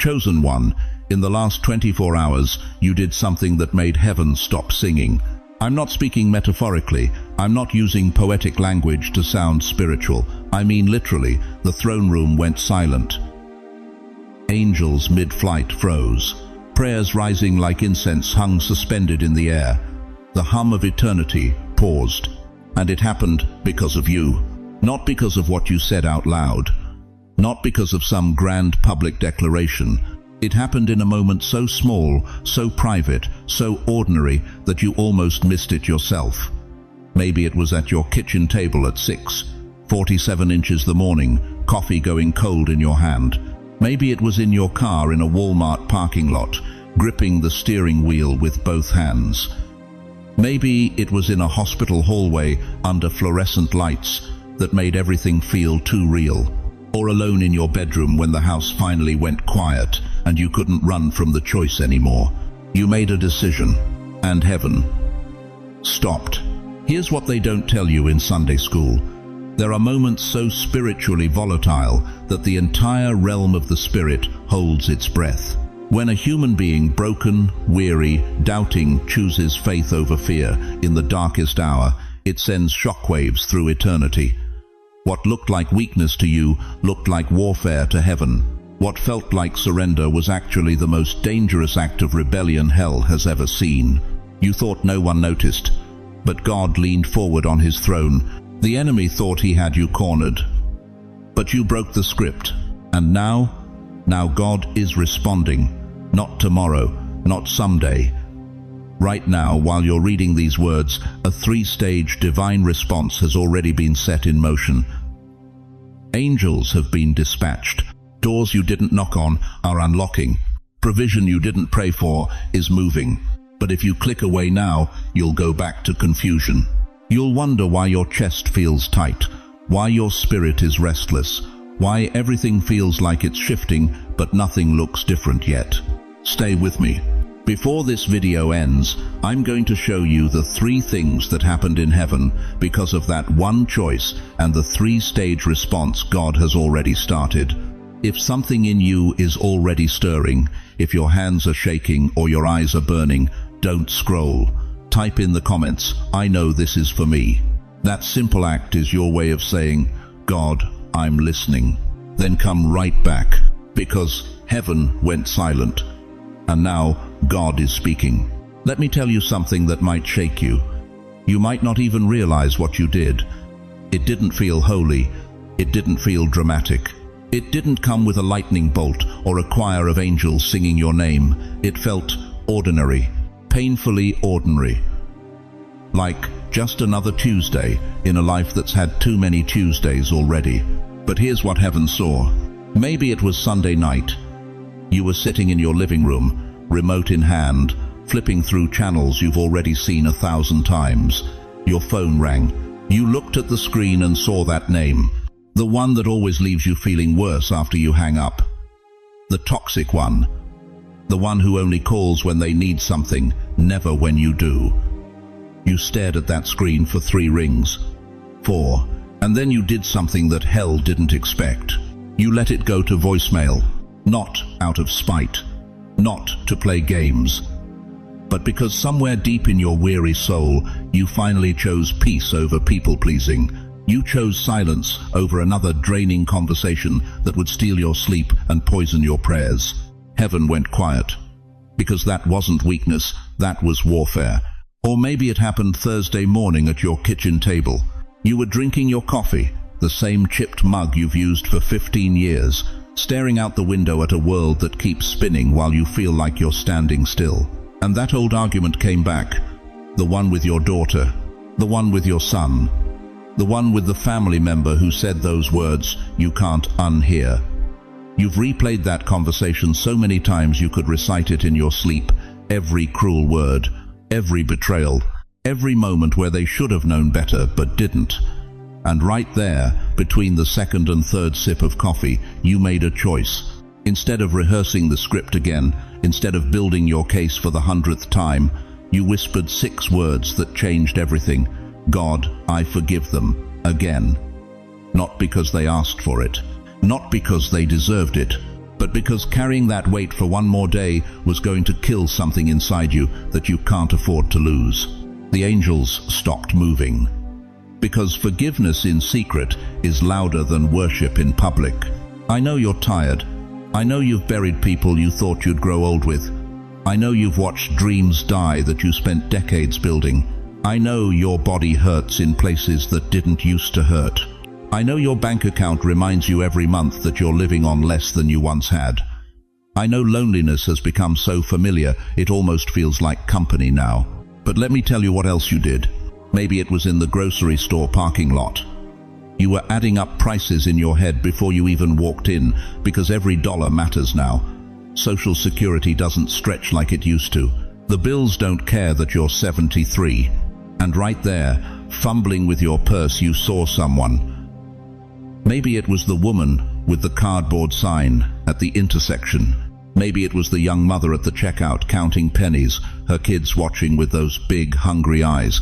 chosen one. In the last 24 hours, you did something that made heaven stop singing. I'm not speaking metaphorically. I'm not using poetic language to sound spiritual. I mean literally, the throne room went silent. Angels mid-flight froze. Prayers rising like incense hung suspended in the air. The hum of eternity paused. And it happened because of you. Not because of what you said out loud. Not because of some grand public declaration. It happened in a moment so small, so private, so ordinary that you almost missed it yourself. Maybe it was at your kitchen table at 6:47 inches the morning, coffee going cold in your hand. Maybe it was in your car in a Walmart parking lot, gripping the steering wheel with both hands. Maybe it was in a hospital hallway under fluorescent lights that made everything feel too real. Or alone in your bedroom when the house finally went quiet and you couldn't run from the choice anymore. You made a decision, and heaven stopped. Here's what they don't tell you in Sunday school. There are moments so spiritually volatile that the entire realm of the spirit holds its breath. When a human being, broken, weary, doubting, chooses faith over fear in the darkest hour, it sends shockwaves through eternity. What looked like weakness to you looked like warfare to heaven. What felt like surrender was actually the most dangerous act of rebellion hell has ever seen. You thought no one noticed, but God leaned forward on his throne. The enemy thought he had you cornered. But you broke the script, and now God is responding. Not tomorrow, not someday. Right now, while you're reading these words, a 3-stage divine response has already been set in motion. Angels have been dispatched. Doors you didn't knock on are unlocking. Provision you didn't pray for is moving. But if you click away now, you'll go back to confusion. You'll wonder why your chest feels tight, why your spirit is restless, why everything feels like it's shifting, but nothing looks different yet. Stay with me. Before this video ends, I'm going to show you the 3 things that happened in heaven because of that one choice and the 3-stage response God has already started. If something in you is already stirring, if your hands are shaking or your eyes are burning, don't scroll. Type in the comments, "I know this is for me." That simple act is your way of saying, "God, I'm listening." Then come right back, because heaven went silent. And now God is speaking. Let me tell you something that might shake you. You might not even realize what you did. It didn't feel holy. It didn't feel dramatic. It didn't come with a lightning bolt or a choir of angels singing your name. It felt ordinary, painfully ordinary. Like just another Tuesday in a life that's had too many Tuesdays already. But here's what heaven saw. Maybe it was Sunday night. You were sitting in your living room, remote in hand, flipping through channels you've already seen 1,000 times. Your phone rang. You looked at the screen and saw that name. The one that always leaves you feeling worse after you hang up. The toxic one. The one who only calls when they need something, never when you do. You stared at that screen for 3 rings. 4. And then you did something that hell didn't expect. You let it go to voicemail. Not out of spite, not to play games, but because somewhere deep in your weary soul, you finally chose peace over people-pleasing. You chose silence over another draining conversation that would steal your sleep and poison your prayers. Heaven went quiet, because that wasn't weakness, that was warfare. Or maybe it happened Thursday morning at your kitchen table. You were drinking your coffee, the same chipped mug you've used for 15 years, staring out the window at a world that keeps spinning while you feel like you're standing still. And that old argument came back. The one with your daughter, the one with your son, the one with the family member who said those words you can't unhear. You've replayed that conversation so many times you could recite it in your sleep, every cruel word, every betrayal, every moment where they should have known better but didn't. And right there, between the 2nd and 3rd sip of coffee, you made a choice. Instead of rehearsing the script again, instead of building your case for the 100th time, you whispered 6 words that changed everything. God, I forgive them, again. Not because they asked for it, not because they deserved it, but because carrying that weight for one more day was going to kill something inside you that you can't afford to lose. The angels stopped moving. Because forgiveness in secret is louder than worship in public. I know you're tired. I know you've buried people you thought you'd grow old with. I know you've watched dreams die that you spent decades building. I know your body hurts in places that didn't used to hurt. I know your bank account reminds you every month that you're living on less than you once had. I know loneliness has become so familiar it almost feels like company now. But let me tell you what else you did. Maybe it was in the grocery store parking lot. You were adding up prices in your head before you even walked in, because every dollar matters now. Social security doesn't stretch like it used to. The bills don't care that you're 73. And right there, fumbling with your purse, you saw someone. Maybe it was the woman with the cardboard sign at the intersection. Maybe it was the young mother at the checkout counting pennies, her kids watching with those big, hungry eyes.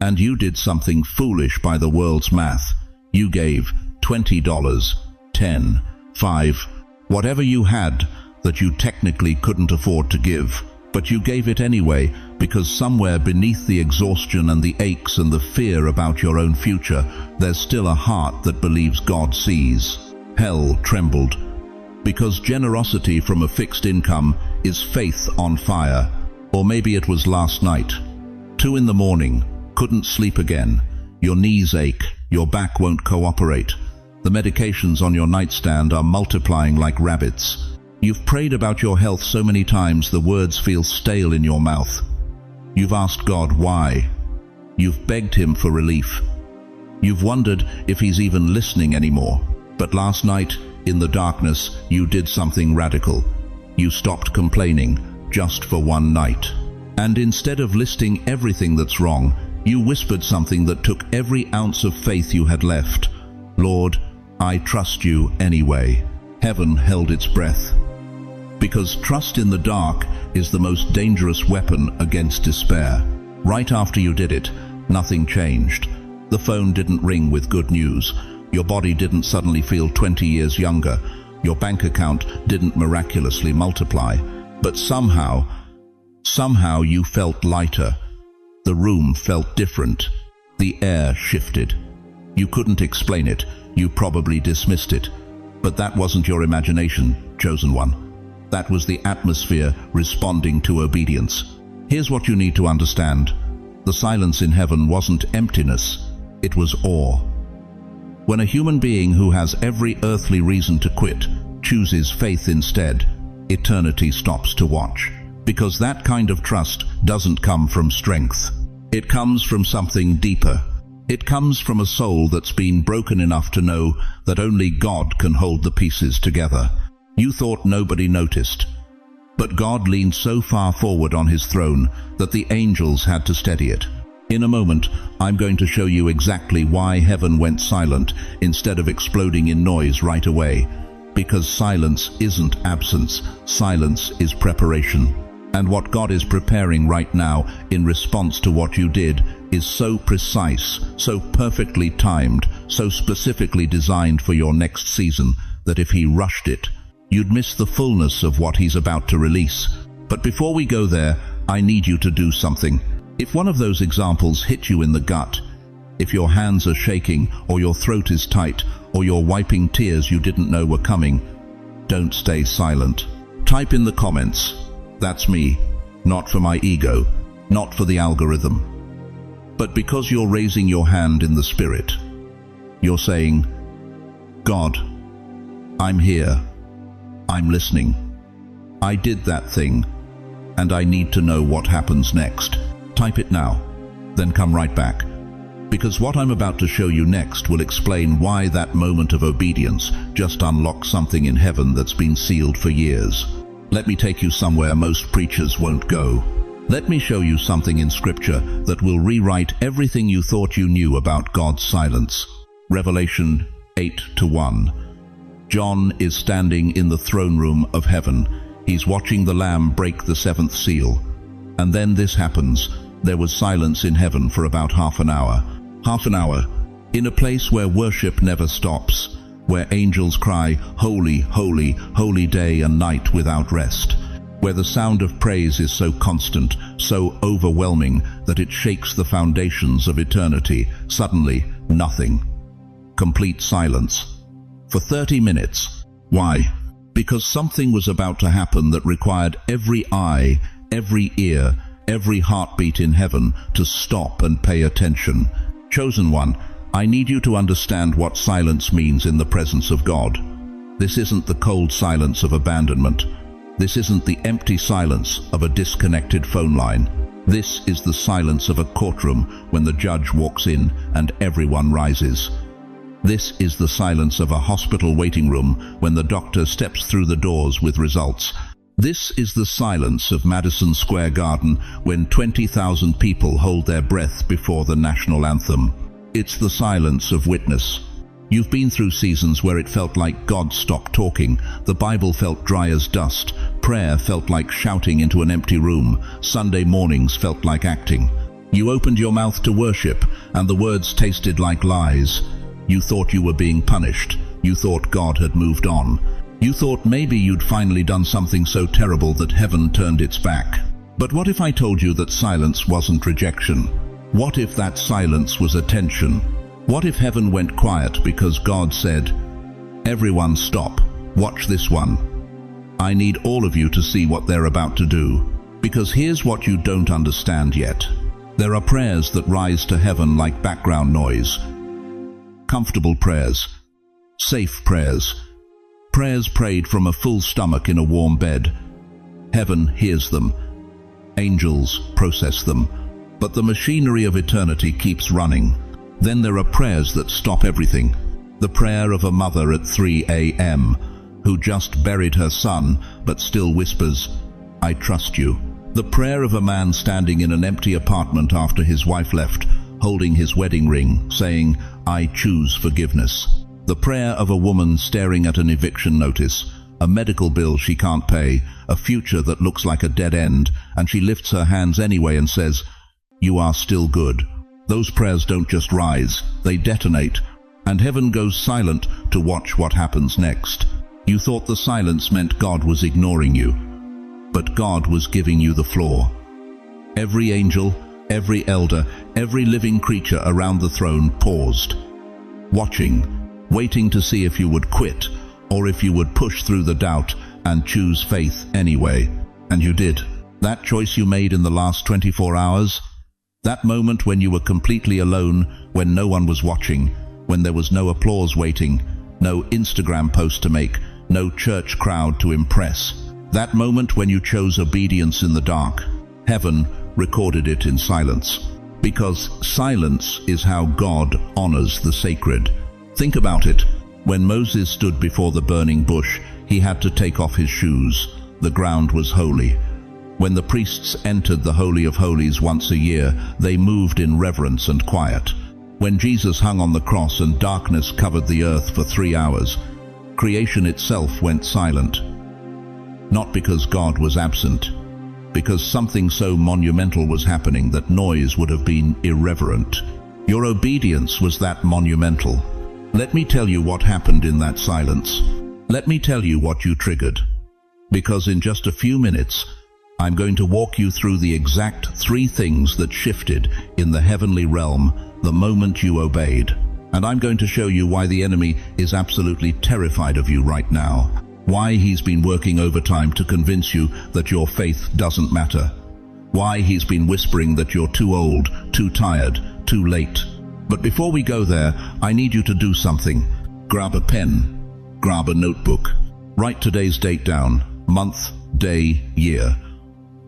And you did something foolish by the world's math. You gave $20, $10, $5, whatever you had that you technically couldn't afford to give. But you gave it anyway, because somewhere beneath the exhaustion and the aches and the fear about your own future, there's still a heart that believes God sees. Hell trembled. Because generosity from a fixed income is faith on fire. Or maybe it was last night. 2 in the morning, couldn't sleep again. Your knees ache, your back won't cooperate. The medications on your nightstand are multiplying like rabbits. You've prayed about your health so many times the words feel stale in your mouth. You've asked God why. You've begged him for relief. You've wondered if he's even listening anymore. But last night, in the darkness, you did something radical. You stopped complaining, just for one night. And instead of listing everything that's wrong, you whispered something that took every ounce of faith you had left. Lord, I trust you anyway. Heaven held its breath. Because trust in the dark is the most dangerous weapon against despair. Right after you did it, nothing changed. The phone didn't ring with good news. Your body didn't suddenly feel 20 years younger. Your bank account didn't miraculously multiply. But somehow you felt lighter. The room felt different. The air shifted. You couldn't explain it. You probably dismissed it. But that wasn't your imagination, chosen one. That was the atmosphere responding to obedience. Here's what you need to understand. The silence in heaven wasn't emptiness, it was awe. When a human being who has every earthly reason to quit chooses faith instead, eternity stops to watch. Because that kind of trust doesn't come from strength. It comes from something deeper. It comes from a soul that's been broken enough to know that only God can hold the pieces together. You thought nobody noticed. But God leaned so far forward on his throne that the angels had to steady it. In a moment, I'm going to show you exactly why heaven went silent instead of exploding in noise right away. Because silence isn't absence, silence is preparation. And what God is preparing right now in response to what you did is so precise, so perfectly timed, so specifically designed for your next season that if he rushed it, you'd miss the fullness of what he's about to release. But before we go there, I need you to do something. If one of those examples hit you in the gut, if your hands are shaking, or your throat is tight, or you're wiping tears you didn't know were coming, don't stay silent. Type in the comments, "That's me," not for my ego, not for the algorithm, but because you're raising your hand in the spirit. You're saying, "God, I'm here. I'm listening. I did that thing, and I need to know what happens next." Type it now, then come right back. Because what I'm about to show you next will explain why that moment of obedience just unlocked something in heaven that's been sealed for years. Let me take you somewhere most preachers won't go. Let me show you something in Scripture that will rewrite everything you thought you knew about God's silence. Revelation 8:1. John is standing in the throne room of heaven. He's watching the Lamb break the 7th seal. And then this happens. There was silence in heaven for about half an hour. Half an hour, in a place where worship never stops, where angels cry, "Holy, holy, holy day and night without rest," where the sound of praise is so constant, so overwhelming that it shakes the foundations of eternity. Suddenly, nothing. Complete silence. For 30 minutes. Why? Because something was about to happen that required every eye, every ear, every heartbeat in heaven to stop and pay attention. Chosen one, I need you to understand what silence means in the presence of God. This isn't the cold silence of abandonment. This isn't the empty silence of a disconnected phone line. This is the silence of a courtroom when the judge walks in and everyone rises. This is the silence of a hospital waiting room when the doctor steps through the doors with results. This is the silence of Madison Square Garden when 20,000 people hold their breath before the national anthem. It's the silence of witness. You've been through seasons where it felt like God stopped talking, the Bible felt dry as dust, prayer felt like shouting into an empty room, Sunday mornings felt like acting. You opened your mouth to worship, and the words tasted like lies. You thought you were being punished. You thought God had moved on. You thought maybe you'd finally done something so terrible that heaven turned its back. But what if I told you that silence wasn't rejection? What if that silence was attention? What if heaven went quiet because God said, "Everyone stop, watch this one. I need all of you to see what they're about to do. Because here's what you don't understand yet. There are prayers that rise to heaven like background noise. Comfortable prayers, safe prayers, prayers prayed from a full stomach in a warm bed. Heaven hears them. Angels process them. But the machinery of eternity keeps running. Then there are prayers that stop everything. The prayer of a mother at 3 a.m. who just buried her son but still whispers, "I trust you." The prayer of a man standing in an empty apartment after his wife left, holding his wedding ring, saying, "I choose forgiveness." The prayer of a woman staring at an eviction notice, a medical bill she can't pay, a future that looks like a dead end, and she lifts her hands anyway and says, "You are still good." Those prayers don't just rise, they detonate, and heaven goes silent to watch what happens next. You thought the silence meant God was ignoring you, but God was giving you the floor. Every angel, every elder, every living creature around the throne paused, watching, waiting to see if you would quit, or if you would push through the doubt and choose faith anyway. And you did. That choice you made in the last 24 hours, that moment when you were completely alone, when no one was watching, when there was no applause waiting, no Instagram post to make, no church crowd to impress, that moment when you chose obedience in the dark, heaven recorded it in silence. Because silence is how God honors the sacred. Think about it. When Moses stood before the burning bush, he had to take off his shoes. The ground was holy. When the priests entered the Holy of Holies once a year, they moved in reverence and quiet. When Jesus hung on the cross and darkness covered the earth for 3 hours, creation itself went silent. Not because God was absent, because something so monumental was happening that noise would have been irreverent. Your obedience was that monumental. Let me tell you what happened in that silence. Let me tell you what you triggered. Because in just a few minutes, I'm going to walk you through the exact 3 things that shifted in the heavenly realm the moment you obeyed. And I'm going to show you why the enemy is absolutely terrified of you right now. Why he's been working overtime to convince you that your faith doesn't matter. Why he's been whispering that you're too old, too tired, too late. But before we go there, I need you to do something. Grab a pen. Grab a notebook. Write today's date down. Month, day, year.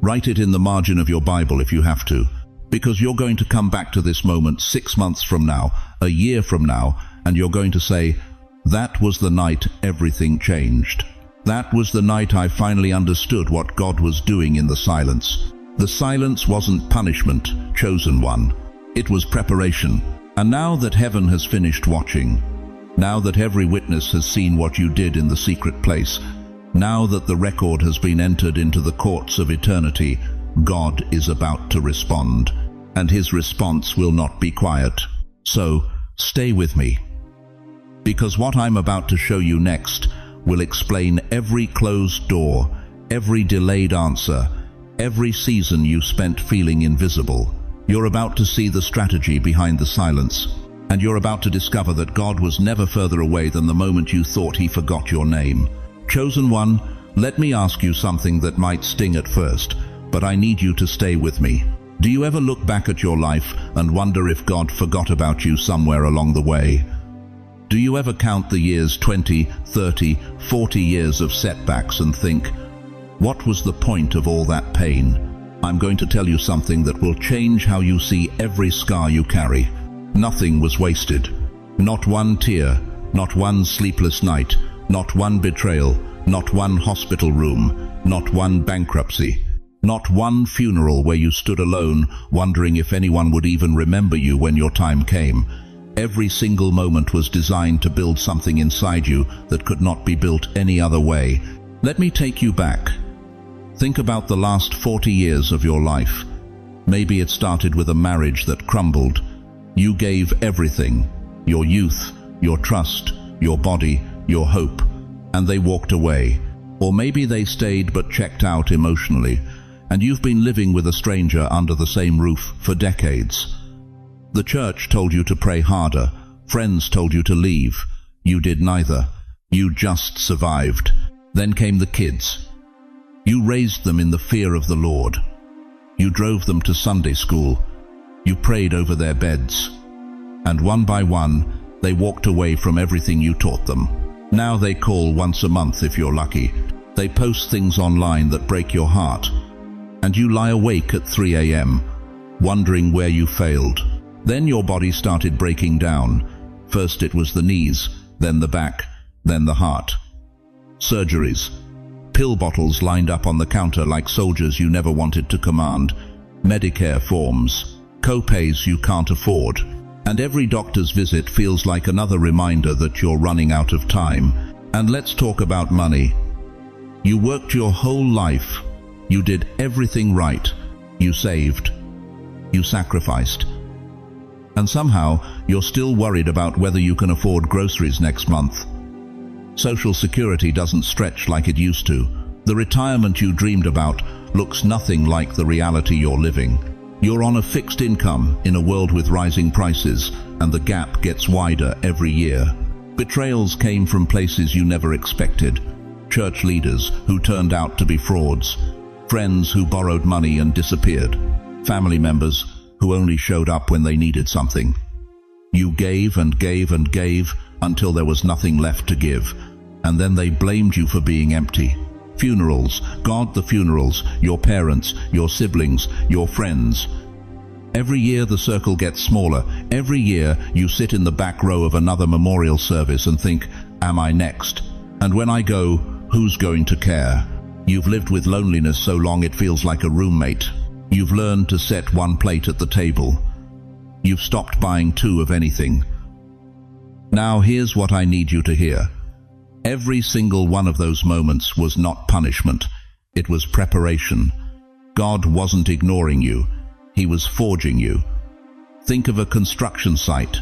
Write it in the margin of your Bible if you have to, because you're going to come back to this moment 6 months from now, a year from now, and you're going to say, "That was the night everything changed. That was the night I finally understood what God was doing in the silence." The silence wasn't punishment, chosen one. It was preparation. And now that heaven has finished watching, now that every witness has seen what you did in the secret place, now that the record has been entered into the courts of eternity, God is about to respond, and his response will not be quiet. So, stay with me. Because what I'm about to show you next will explain every closed door, every delayed answer, every season you spent feeling invisible. You're about to see the strategy behind the silence, and you're about to discover that God was never further away than the moment you thought He forgot your name. Chosen one, let me ask you something that might sting at first, but I need you to stay with me. Do you ever look back at your life and wonder if God forgot about you somewhere along the way? Do you ever count the years 20, 30, 40 years of setbacks and think, what was the point of all that pain? I'm going to tell you something that will change how you see every scar you carry. Nothing was wasted. Not one tear, not one sleepless night, not one betrayal, not one hospital room, not one bankruptcy, not one funeral where you stood alone, wondering if anyone would even remember you when your time came. Every single moment was designed to build something inside you that could not be built any other way. Let me take you back. Think about the last 40 years of your life. Maybe it started with a marriage that crumbled. You gave everything, your youth, your trust, your body, your hope, and they walked away. Or maybe they stayed but checked out emotionally, and you've been living with a stranger under the same roof for decades. The church told you to pray harder. Friends told you to leave. You did neither. You just survived. Then came the kids. You raised them in the fear of the Lord. You drove them to Sunday school. You prayed over their beds. And one by one, they walked away from everything you taught them. Now they call once a month if you're lucky. They post things online that break your heart. And you lie awake at 3 a.m., wondering where you failed. Then your body started breaking down. First it was the knees, then the back, then the heart. Surgeries. Pill bottles lined up on the counter like soldiers you never wanted to command. Medicare forms. Co-pays you can't afford. And every doctor's visit feels like another reminder that you're running out of time. And let's talk about money. You worked your whole life. You did everything right. You saved. You sacrificed. And somehow, you're still worried about whether you can afford groceries next month. Social Security doesn't stretch like it used to. The retirement you dreamed about looks nothing like the reality you're living. You're on a fixed income in a world with rising prices, and the gap gets wider every year. Betrayals came from places you never expected. Church leaders who turned out to be frauds. Friends who borrowed money and disappeared. Family members who only showed up when they needed something. You gave and gave and gave until there was nothing left to give, and then they blamed you for being empty. Funerals, God, the funerals, your parents, your siblings, your friends. Every year the circle gets smaller. Every year you sit in the back row of another memorial service and think, am I next? And when I go, who's going to care? You've lived with loneliness so long it feels like a roommate. You've learned to set one plate at the table. You've stopped buying two of anything. Now here's what I need you to hear. Every single one of those moments was not punishment. It was preparation. God wasn't ignoring you. He was forging you. Think of a construction site.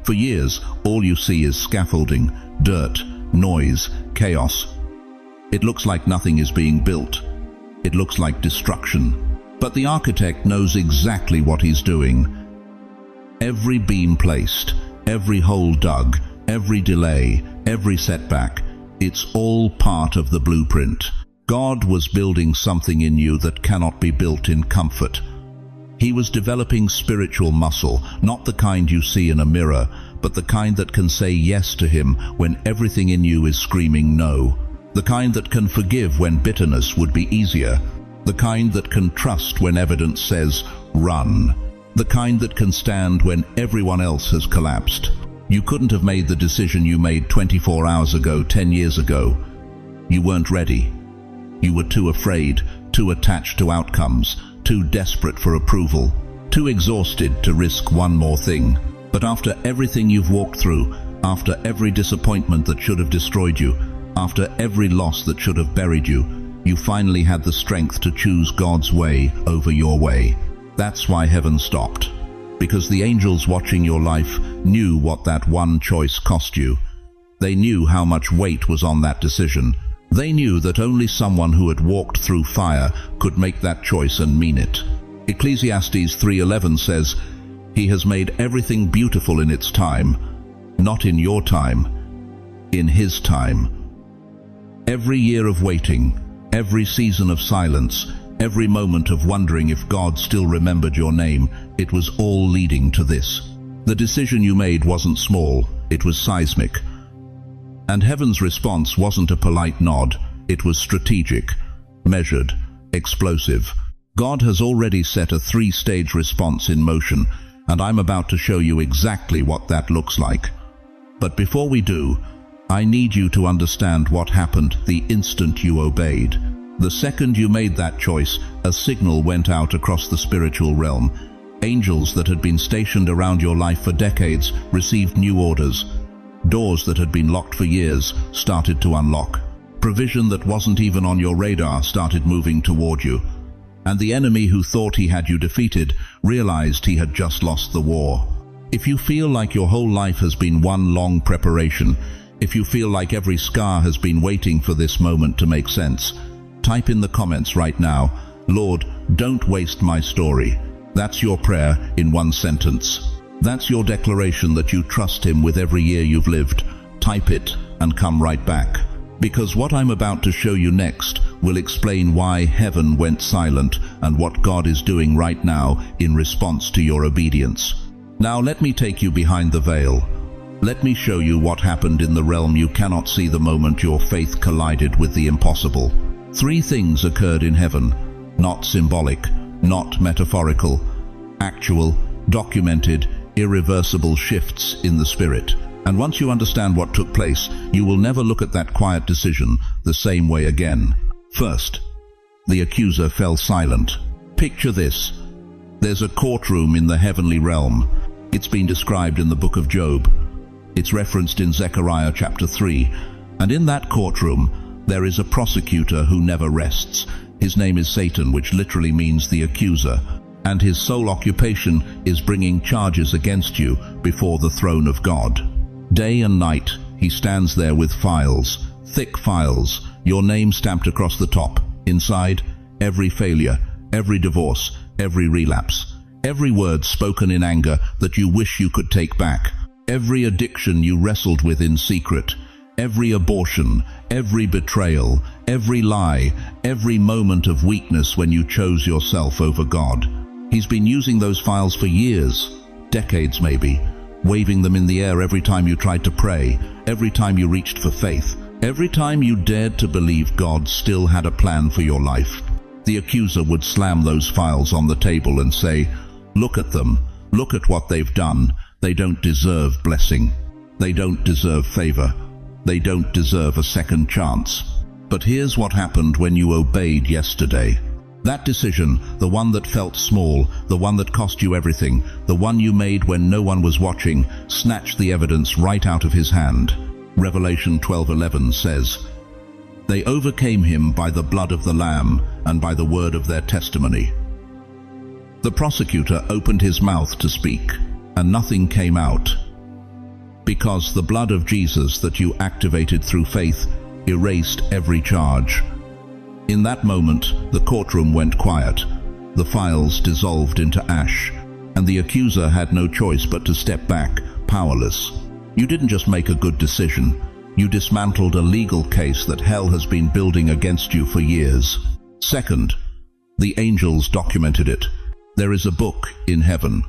For years, all you see is scaffolding, dirt, noise, chaos. It looks like nothing is being built. It looks like destruction. But the architect knows exactly what he's doing. Every beam placed, every hole dug, every delay, every setback, it's all part of the blueprint. God was building something in you that cannot be built in comfort. He was developing spiritual muscle, not the kind you see in a mirror, but the kind that can say yes to Him when everything in you is screaming no. The kind that can forgive when bitterness would be easier. The kind that can trust when evidence says, run. The kind that can stand when everyone else has collapsed. You couldn't have made the decision you made 24 hours ago, 10 years ago. You weren't ready. You were too afraid, too attached to outcomes, too desperate for approval, too exhausted to risk one more thing. But after everything you've walked through, after every disappointment that should have destroyed you, after every loss that should have buried you, you finally had the strength to choose God's way over your way. That's why heaven stopped. Because the angels watching your life knew what that one choice cost you. They knew how much weight was on that decision. They knew that only someone who had walked through fire could make that choice and mean it. Ecclesiastes 3:11 says, "He has made everything beautiful in its time, not in your time, in His time." Every year of waiting, every season of silence, every moment of wondering if God still remembered your name, it was all leading to this. The decision you made wasn't small, it was seismic. And heaven's response wasn't a polite nod, it was strategic, measured, explosive. God has already set a 3-stage response in motion, and I'm about to show you exactly what that looks like. But before we do, I need you to understand what happened the instant you obeyed. The second you made that choice, a signal went out across the spiritual realm. Angels that had been stationed around your life for decades received new orders. Doors that had been locked for years started to unlock. Provision that wasn't even on your radar started moving toward you. And the enemy who thought he had you defeated realized he had just lost the war. If you feel like your whole life has been one long preparation, if you feel like every scar has been waiting for this moment to make sense, type in the comments right now, "Lord, don't waste my story." That's your prayer in one sentence. That's your declaration that you trust Him with every year you've lived. Type it and come right back. Because what I'm about to show you next will explain why heaven went silent and what God is doing right now in response to your obedience. Now let me take you behind the veil. Let me show you what happened in the realm you cannot see the moment your faith collided with the impossible. 3 things occurred in heaven, not symbolic, not metaphorical, actual, documented, irreversible shifts in the spirit. And once you understand what took place, you will never look at that quiet decision the same way again. First, the accuser fell silent. Picture this. There's a courtroom in the heavenly realm. It's been described in the book of Job. It's referenced in Zechariah chapter 3. And in that courtroom, there is a prosecutor who never rests. His name is Satan, which literally means the accuser. And his sole occupation is bringing charges against you before the throne of God. Day and night, he stands there with files, thick files, your name stamped across the top. Inside, every failure, every divorce, every relapse, every word spoken in anger that you wish you could take back, every addiction you wrestled with in secret, every abortion, every betrayal, every lie, every moment of weakness when you chose yourself over God. He's been using those files for years, decades maybe, waving them in the air every time you tried to pray, every time you reached for faith, every time you dared to believe God still had a plan for your life. The accuser would slam those files on the table and say, "Look at them, look at what they've done. They don't deserve blessing. They don't deserve favor. They don't deserve a second chance." But here's what happened when you obeyed yesterday. That decision, the one that felt small, the one that cost you everything, the one you made when no one was watching, snatched the evidence right out of his hand. Revelation 12:11 says, "They overcame him by the blood of the Lamb and by the word of their testimony." The prosecutor opened his mouth to speak, and nothing came out. Because the blood of Jesus that you activated through faith erased every charge. In that moment, the courtroom went quiet. The files dissolved into ash, and the accuser had no choice but to step back, powerless. You didn't just make a good decision. You dismantled a legal case that hell has been building against you for years. Second, the angels documented it. There is a book in heaven.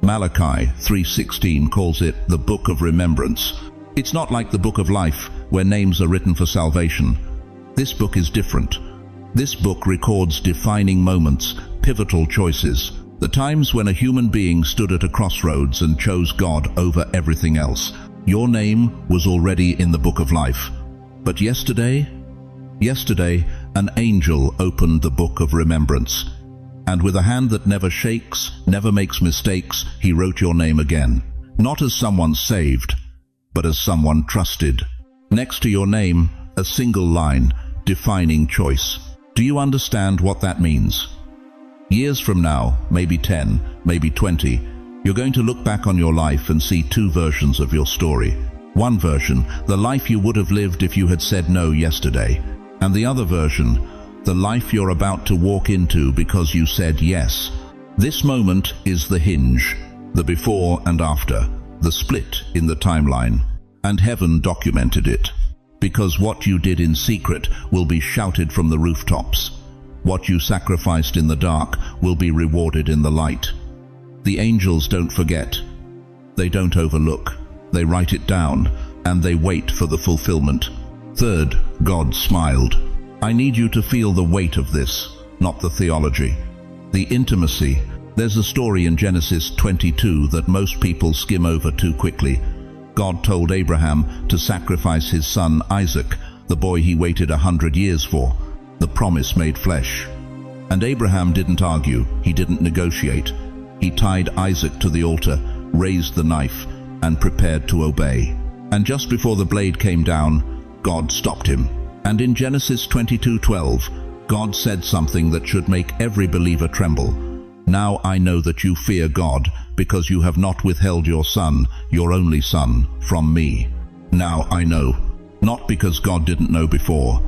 Malachi 3:16 calls it the Book of Remembrance. It's not like the Book of Life, where names are written for salvation. This book is different. This book records defining moments, pivotal choices, the times when a human being stood at a crossroads and chose God over everything else. Your name was already in the Book of Life. But yesterday, an angel opened the Book of Remembrance. And with a hand that never shakes, never makes mistakes, he wrote your name again. Not as someone saved, but as someone trusted. Next to your name, a single line, defining choice. Do you understand what that means? Years from now, maybe 10, maybe 20, you're going to look back on your life and see 2 versions of your story. One version, the life you would have lived if you had said no yesterday. And the other version, the life you're about to walk into because you said yes. This moment is the hinge, the before and after, the split in the timeline. And heaven documented it. Because what you did in secret will be shouted from the rooftops. What you sacrificed in the dark will be rewarded in the light. The angels don't forget. They don't overlook. They write it down, and they wait for the fulfillment. Third, God smiled. I need you to feel the weight of this, not the theology. The intimacy. There's a story in Genesis 22 that most people skim over too quickly. God told Abraham to sacrifice his son Isaac, the boy he waited 100 years for, the promise made flesh. And Abraham didn't argue, he didn't negotiate. He tied Isaac to the altar, raised the knife, and prepared to obey. And just before the blade came down, God stopped him. And in Genesis 22:12, God said something that should make every believer tremble. Now I know that you fear God, because you have not withheld your son, your only son, from me. Now I know, not because God didn't know before,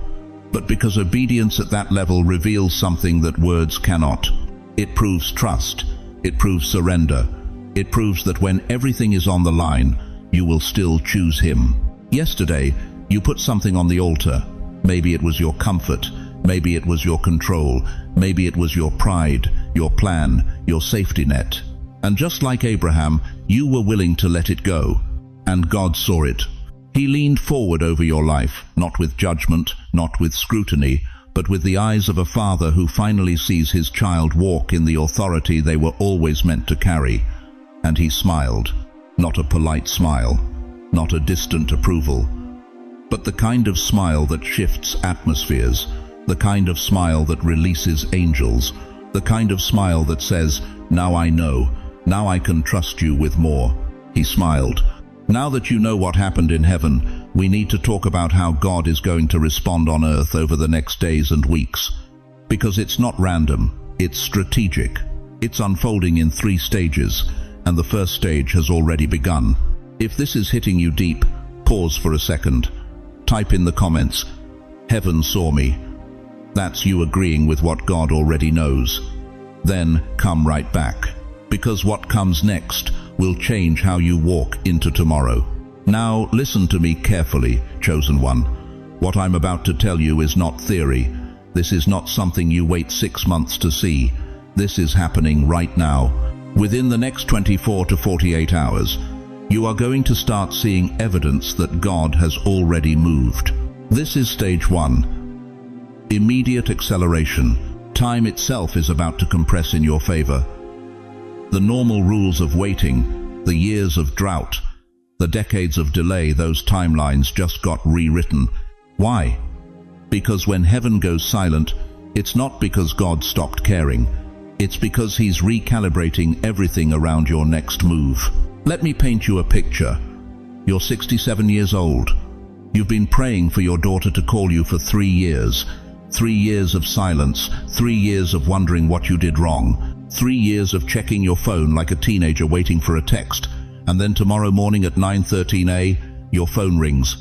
but because obedience at that level reveals something that words cannot. It proves trust. It proves surrender. It proves that when everything is on the line, you will still choose Him. Yesterday, you put something on the altar. Maybe it was your comfort. Maybe it was your control. Maybe it was your pride, your plan, your safety net. And just like Abraham, you were willing to let it go. And God saw it. He leaned forward over your life, not with judgment, not with scrutiny, but with the eyes of a father who finally sees his child walk in the authority they were always meant to carry. And He smiled. Not a polite smile, not a distant approval, but the kind of smile that shifts atmospheres, the kind of smile that releases angels, the kind of smile that says, now I know, now I can trust you with more. He smiled. Now that you know what happened in heaven, we need to talk about how God is going to respond on earth over the next days and weeks. Because it's not random, it's strategic. It's unfolding in 3 stages, and the first stage has already begun. If this is hitting you deep, pause for a second. Type in the comments, "Heaven saw me." That's you agreeing with what God already knows. Then come right back, because what comes next will change how you walk into tomorrow. Now listen to me carefully, chosen one. What I'm about to tell you is not theory. This is not something you wait 6 months to see. This is happening right now. Within the next 24 to 48 hours, you are going to start seeing evidence that God has already moved. This is stage 1. Immediate acceleration. Time itself is about to compress in your favor. The normal rules of waiting, the years of drought, the decades of delay, those timelines just got rewritten. Why? Because when heaven goes silent, it's not because God stopped caring. It's because He's recalibrating everything around your next move. Let me paint you a picture. You're 67 years old. You've been praying for your daughter to call you for 3 years. 3 years of silence, 3 years of wondering what you did wrong, 3 years of checking your phone like a teenager waiting for a text, and then tomorrow morning at 9:13 a.m, your phone rings.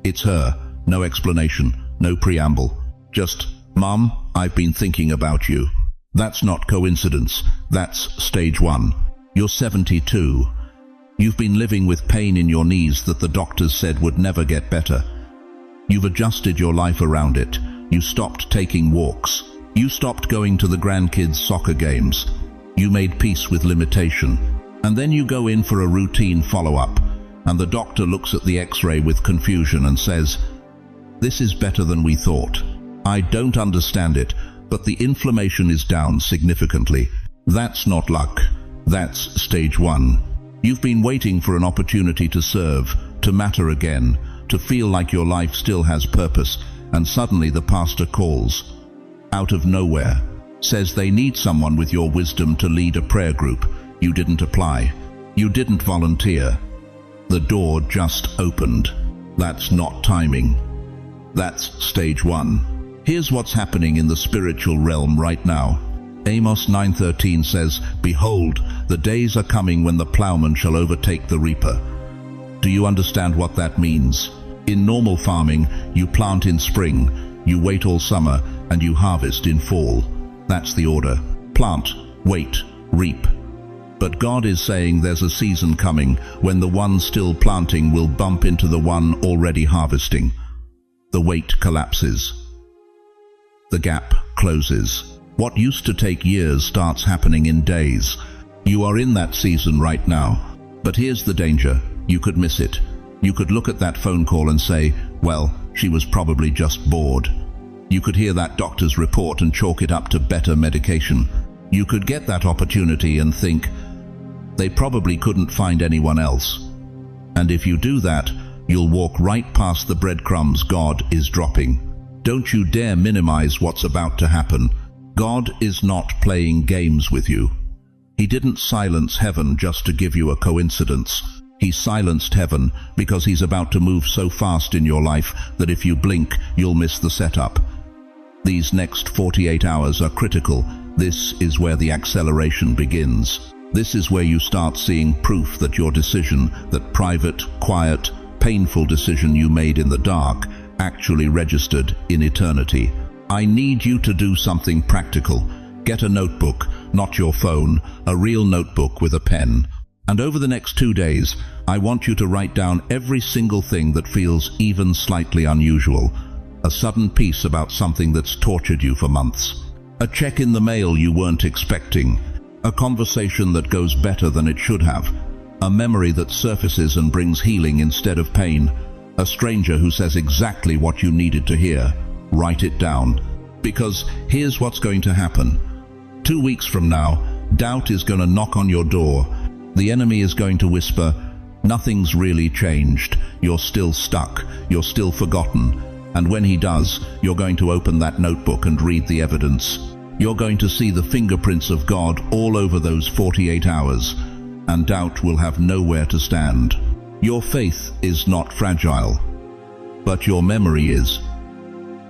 It's her. No explanation, no preamble. Just, "Mom, I've been thinking about you." That's not coincidence. That's stage 1. You're 72. You've been living with pain in your knees that the doctors said would never get better. You've adjusted your life around it. You stopped taking walks. You stopped going to the grandkids' soccer games. You made peace with limitation. And then you go in for a routine follow-up, and the doctor looks at the X-ray with confusion and says, "This is better than we thought. I don't understand it, but the inflammation is down significantly." That's not luck. That's stage 1. You've been waiting for an opportunity to serve, to matter again, to feel like your life still has purpose, and suddenly the pastor calls, out of nowhere, says they need someone with your wisdom to lead a prayer group. You didn't apply. You didn't volunteer. The door just opened. That's not timing. That's stage 1. Here's what's happening in the spiritual realm right now. Amos 9:13 says, "Behold, the days are coming when the plowman shall overtake the reaper." Do you understand what that means? In normal farming, you plant in spring, you wait all summer, and you harvest in fall. That's the order. Plant, wait, reap. But God is saying there's a season coming when the one still planting will bump into the one already harvesting. The wait collapses. The gap closes. What used to take years starts happening in days. You are in that season right now. But here's the danger. You could miss it. You could look at that phone call and say, well, she was probably just bored. You could hear that doctor's report and chalk it up to better medication. You could get that opportunity and think, they probably couldn't find anyone else. And if you do that, you'll walk right past the breadcrumbs God is dropping. Don't you dare minimize what's about to happen. God is not playing games with you. He didn't silence heaven just to give you a coincidence. He silenced heaven because he's about to move so fast in your life that if you blink, you'll miss the setup. These next 48 hours are critical. This is where the acceleration begins. This is where you start seeing proof that your decision, that private, quiet, painful decision you made in the dark, actually registered in eternity. I need you to do something practical. Get a notebook, not your phone, a real notebook with a pen. And over the next 2 days, I want you to write down every single thing that feels even slightly unusual. A sudden peace about something that's tortured you for months. A check in the mail you weren't expecting. A conversation that goes better than it should have. A memory that surfaces and brings healing instead of pain. A stranger who says exactly what you needed to hear. Write it down. Because here's what's going to happen. 2 weeks from now, doubt is going to knock on your door. The enemy is going to whisper, nothing's really changed. You're still stuck. You're still forgotten. And when he does, you're going to open that notebook and read the evidence. You're going to see the fingerprints of God all over those 48 hours, and doubt will have nowhere to stand. Your faith is not fragile, but your memory is.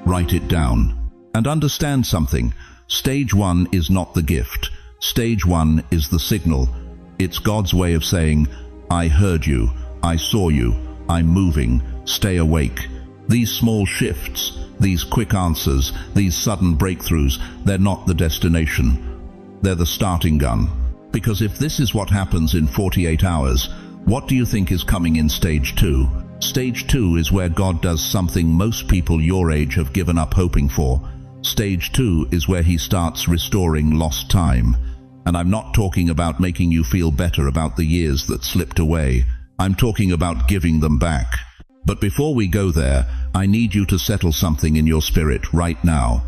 Write it down. And understand something. Stage 1 is not the gift. Stage 1 is the signal. It's God's way of saying, I heard you, I saw you, I'm moving, stay awake. These small shifts, these quick answers, these sudden breakthroughs, they're not the destination. They're the starting gun. Because if this is what happens in 48 hours, what do you think is coming in stage 2? Stage 2 is where God does something most people your age have given up hoping for. Stage 2 is where he starts restoring lost time. And I'm not talking about making you feel better about the years that slipped away. I'm talking about giving them back. But before we go there, I need you to settle something in your spirit right now.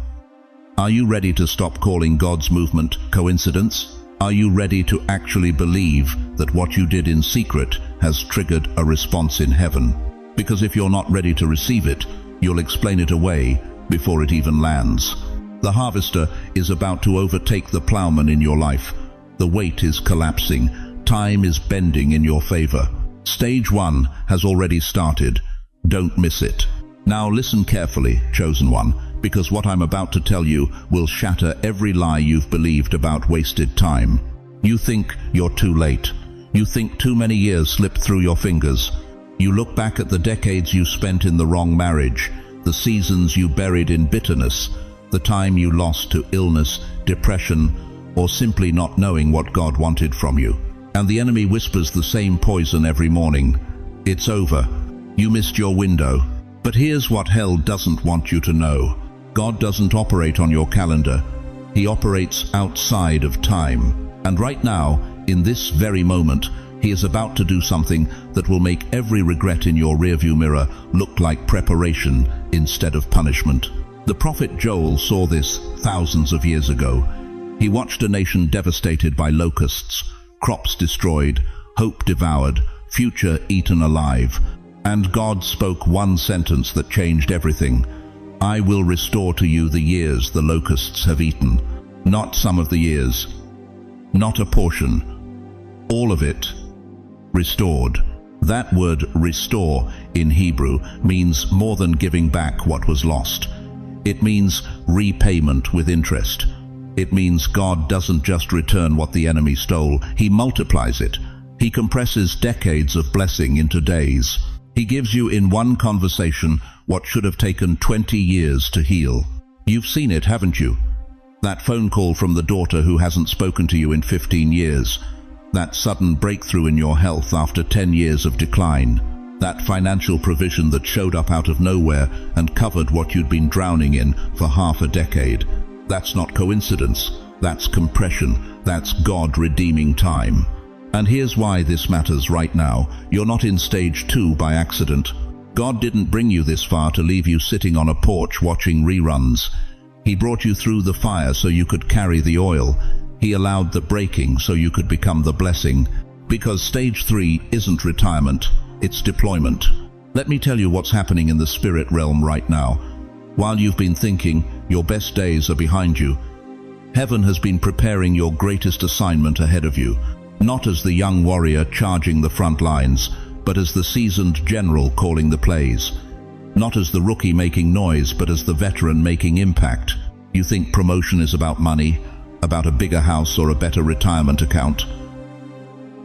Are you ready to stop calling God's movement coincidence? Are you ready to actually believe that what you did in secret has triggered a response in heaven? Because if you're not ready to receive it, you'll explain it away before it even lands. The harvester is about to overtake the plowman in your life. The weight is collapsing. Time is bending in your favor. Stage 1 has already started. Don't miss it. Now listen carefully, chosen one, because what I'm about to tell you will shatter every lie you've believed about wasted time. You think you're too late. You think too many years slipped through your fingers. You look back at the decades you spent in the wrong marriage, the seasons you buried in bitterness, the time you lost to illness, depression, or simply not knowing what God wanted from you. And the enemy whispers the same poison every morning. It's over. You missed your window. But here's what hell doesn't want you to know. God doesn't operate on your calendar. He operates outside of time. And right now, in this very moment, he is about to do something that will make every regret in your rearview mirror look like preparation instead of punishment. The prophet Joel saw this thousands of years ago. He watched a nation devastated by locusts, crops destroyed, hope devoured, future eaten alive. And God spoke one sentence that changed everything. I will restore to you the years the locusts have eaten. Not some of the years. Not a portion. All of it. Restored. That word restore in Hebrew means more than giving back what was lost. It means repayment with interest. It means God doesn't just return what the enemy stole, he multiplies it. He compresses decades of blessing into days. He gives you in one conversation what should have taken 20 years to heal. You've seen it, haven't you? That phone call from the daughter who hasn't spoken to you in 15 years. That sudden breakthrough in your health after 10 years of decline. That financial provision that showed up out of nowhere and covered what you'd been drowning in for half a decade. That's not coincidence. That's compression. That's God redeeming time. And here's why this matters right now. You're not in stage 2 by accident. God didn't bring you this far to leave you sitting on a porch watching reruns. He brought you through the fire so you could carry the oil. He allowed the breaking so you could become the blessing. Because stage 3 isn't retirement, it's deployment. Let me tell you what's happening in the spirit realm right now. While you've been thinking your best days are behind you, heaven has been preparing your greatest assignment ahead of you. Not as the young warrior charging the front lines, but as the seasoned general calling the plays. Not as the rookie making noise, but as the veteran making impact. You think promotion is about money, about a bigger house or a better retirement account?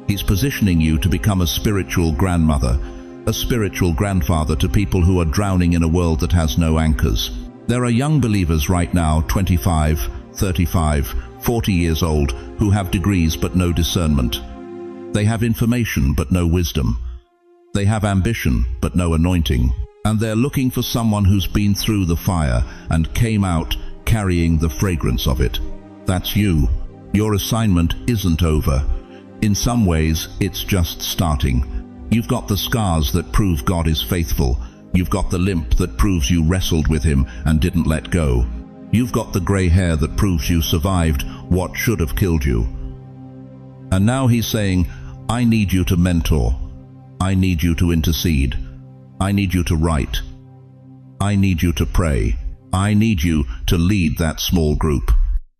He's positioning you to become a spiritual grandmother, a spiritual grandfather to people who are drowning in a world that has no anchors. There are young believers right now, 25, 35, 40 years old, who have degrees but no discernment. They have information but no wisdom. They have ambition but no anointing. And they're looking for someone who's been through the fire and came out carrying the fragrance of it. That's you. Your assignment isn't over. In some ways, it's just starting. You've got the scars that prove God is faithful. You've got the limp that proves you wrestled with him and didn't let go. You've got the gray hair that proves you survived what should have killed you. And now he's saying, I need you to mentor. I need you to intercede. I need you to write. I need you to pray. I need you to lead that small group.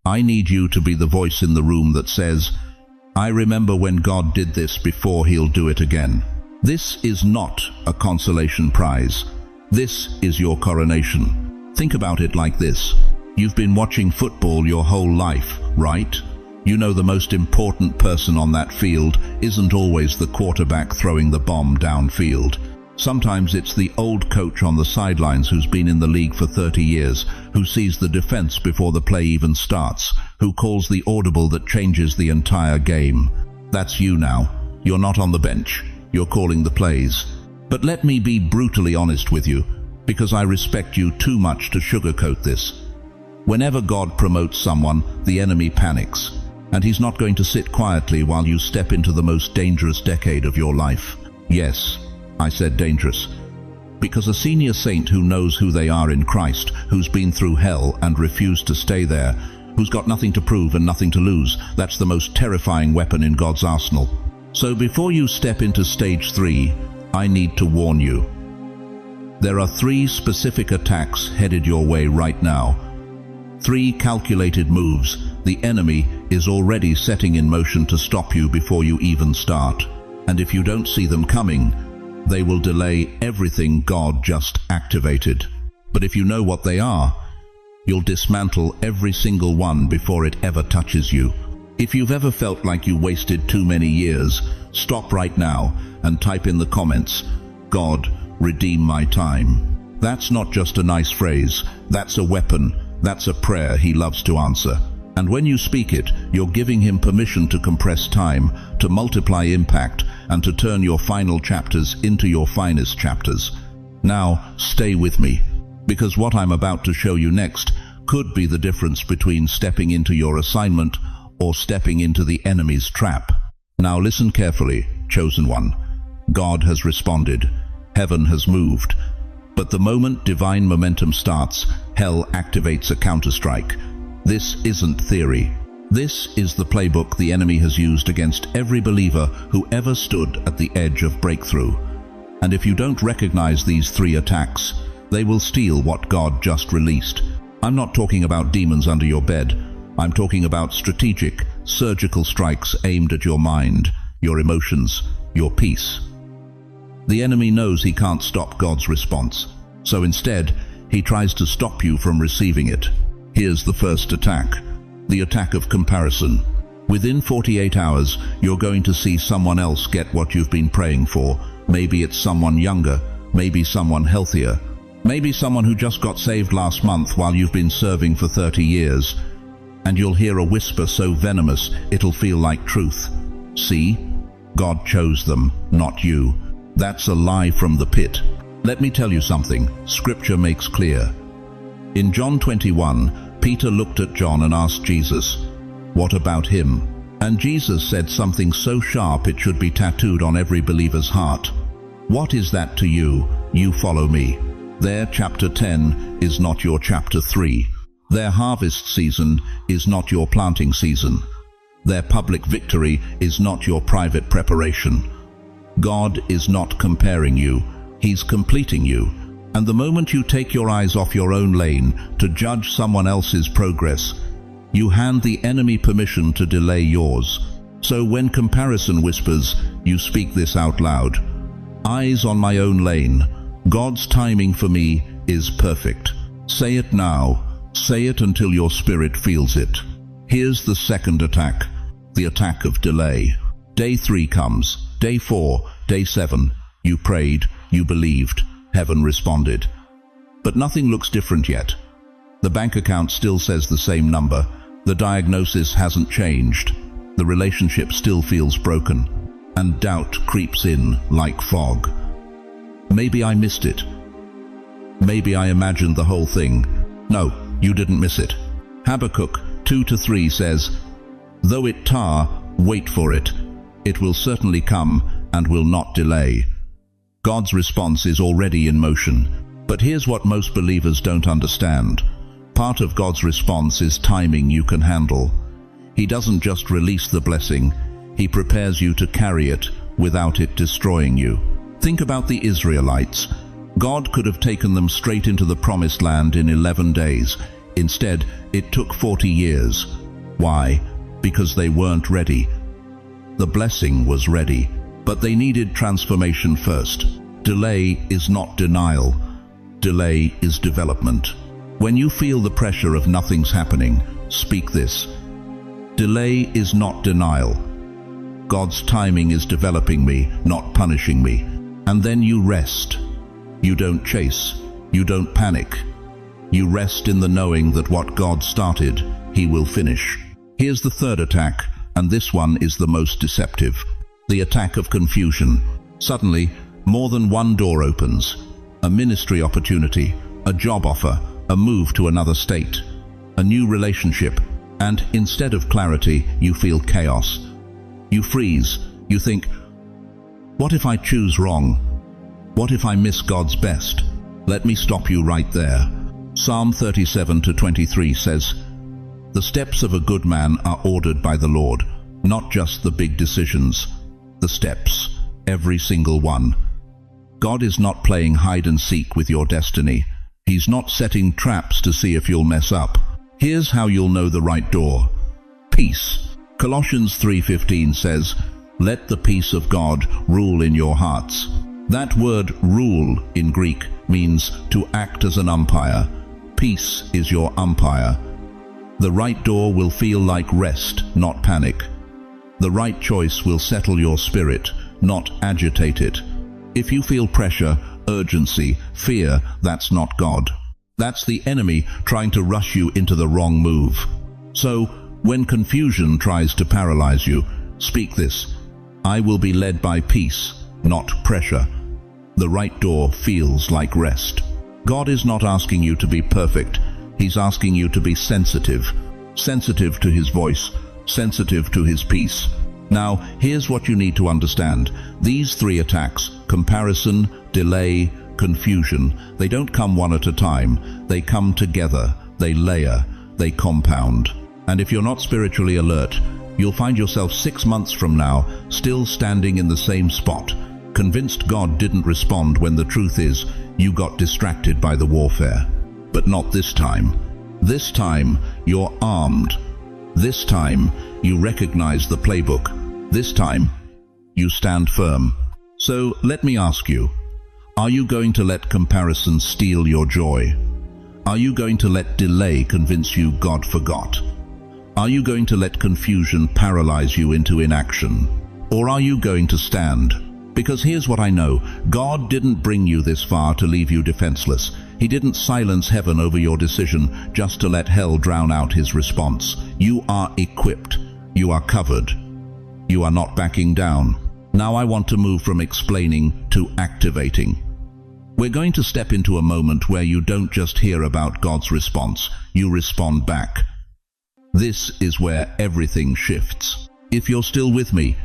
I need you to be the voice in the room that says, I remember when God did this before, he'll do it again. This is not a consolation prize. This is your coronation. Think about it like this. You've been watching football your whole life, right? You know the most important person on that field isn't always the quarterback throwing the bomb downfield. Sometimes it's the old coach on the sidelines who's been in the league for 30 years, who sees the defense before the play even starts, who calls the audible that changes the entire game. That's you now. You're not on the bench. You're calling the plays. But let me be brutally honest with you, because I respect you too much to sugarcoat this. Whenever God promotes someone, the enemy panics, and he's not going to sit quietly while you step into the most dangerous decade of your life. Yes, I said dangerous, because a senior saint who knows who they are in Christ, who's been through hell and refused to stay there, who's got nothing to prove and nothing to lose, that's the most terrifying weapon in God's arsenal. So before you step into stage 3, I need to warn you. There are 3 specific attacks headed your way right now. 3 calculated moves the enemy is already setting in motion to stop you before you even start. And if you don't see them coming, they will delay everything God just activated. But if you know what they are, you'll dismantle every single one before it ever touches you. If you've ever felt like you wasted too many years, stop right now and type in the comments, God, redeem my time. That's not just a nice phrase, that's a weapon, that's a prayer he loves to answer. And when you speak it, you're giving him permission to compress time, to multiply impact, and to turn your final chapters into your finest chapters. Now, stay with me, because what I'm about to show you next could be the difference between stepping into your assignment or stepping into the enemy's trap. Now listen carefully, chosen one. God has responded. Heaven has moved. But the moment divine momentum starts, hell activates a counterstrike. This isn't theory. This is the playbook the enemy has used against every believer who ever stood at the edge of breakthrough. And if you don't recognize these 3 attacks, they will steal what God just released. I'm not talking about demons under your bed. I'm talking about strategic, surgical strikes aimed at your mind, your emotions, your peace. The enemy knows he can't stop God's response, so instead, he tries to stop you from receiving it. Here's the first attack, the attack of comparison. Within 48 hours, you're going to see someone else get what you've been praying for. Maybe it's someone younger, maybe someone healthier, maybe someone who just got saved last month while you've been serving for 30 years. And you'll hear a whisper so venomous it'll feel like truth. See? God chose them, not you. That's a lie from the pit. Let me tell you something, Scripture makes clear. In John 21, Peter looked at John and asked Jesus, "What about him?" And Jesus said something so sharp it should be tattooed on every believer's heart. "What is that to you? You follow me." Their chapter 10 is not your chapter 3. Their harvest season is not your planting season. Their public victory is not your private preparation. God is not comparing you, He's completing you. And the moment you take your eyes off your own lane to judge someone else's progress, you hand the enemy permission to delay yours. So when comparison whispers, you speak this out loud. Eyes on my own lane. God's timing for me is perfect. Say it now. Say it until your spirit feels it. Here's the second attack, the attack of delay. Day 3 comes. Day 4, day 7. You prayed, you believed, heaven responded. But nothing looks different yet. The bank account still says the same number. The diagnosis hasn't changed. The relationship still feels broken. And doubt creeps in like fog. Maybe I missed it. Maybe I imagined the whole thing. No, you didn't miss it. Habakkuk 2-3 says, "Though it tar, wait for it. It will certainly come and will not delay." God's response is already in motion. But here's what most believers don't understand. Part of God's response is timing you can handle. He doesn't just release the blessing, He prepares you to carry it without it destroying you. Think about the Israelites. God could have taken them straight into the promised land in 11 days. Instead, it took 40 years. Why? Because they weren't ready. The blessing was ready, but they needed transformation first. Delay is not denial. Delay is development. When you feel the pressure of nothing's happening, speak this. Delay is not denial. God's timing is developing me, not punishing me. And then you rest. You don't chase. You don't panic. You rest in the knowing that what God started, He will finish. Here's the third attack, and this one is the most deceptive. The attack of confusion. Suddenly, more than one door opens. A ministry opportunity, a job offer, a move to another state, a new relationship, and instead of clarity, you feel chaos. You freeze. You think, what if I choose wrong? What if I miss God's best? Let me stop you right there. Psalm 37-23 says, "The steps of a good man are ordered by the Lord," not just the big decisions, the steps, every single one. God is not playing hide and seek with your destiny. He's not setting traps to see if you'll mess up. Here's how you'll know the right door. Peace. Colossians 3:15 says, "Let the peace of God rule in your hearts." That word rule in Greek means to act as an umpire. Peace is your umpire. The right door will feel like rest, not panic. The right choice will settle your spirit, not agitate it. If you feel pressure, urgency, fear, that's not God. That's the enemy trying to rush you into the wrong move. So, when confusion tries to paralyze you, speak this: I will be led by peace, not pressure. The right door feels like rest. God is not asking you to be perfect. He's asking you to be sensitive. Sensitive to His voice, sensitive to His peace. Now, here's what you need to understand. These 3 attacks, comparison, delay, confusion, they don't come one at a time. They come together, they layer, they compound. And if you're not spiritually alert, you'll find yourself 6 months from now still standing in the same spot, convinced God didn't respond when the truth is you got distracted by the warfare. But not this time. This time, you're armed. This time, you recognize the playbook. This time, you stand firm. So let me ask you, are you going to let comparison steal your joy? Are you going to let delay convince you God forgot? Are you going to let confusion paralyze you into inaction? Or are you going to stand? Because here's what I know. God didn't bring you this far to leave you defenseless. He didn't silence heaven over your decision just to let hell drown out his response. You are equipped. You are covered. You are not backing down. Now I want to move from explaining to activating. We're going to step into a moment where you don't just hear about God's response, you respond back. This is where everything shifts. If you're still with me,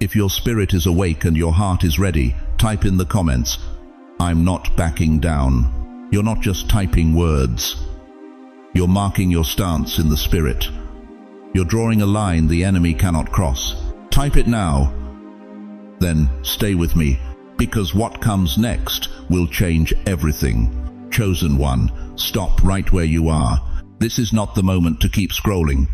if your spirit is awake and your heart is ready, type in the comments, "I'm not backing down." You're not just typing words. You're marking your stance in the spirit. You're drawing a line the enemy cannot cross. Type it now. Then stay with me, because what comes next will change everything. Chosen one, stop right where you are. This is not the moment to keep scrolling.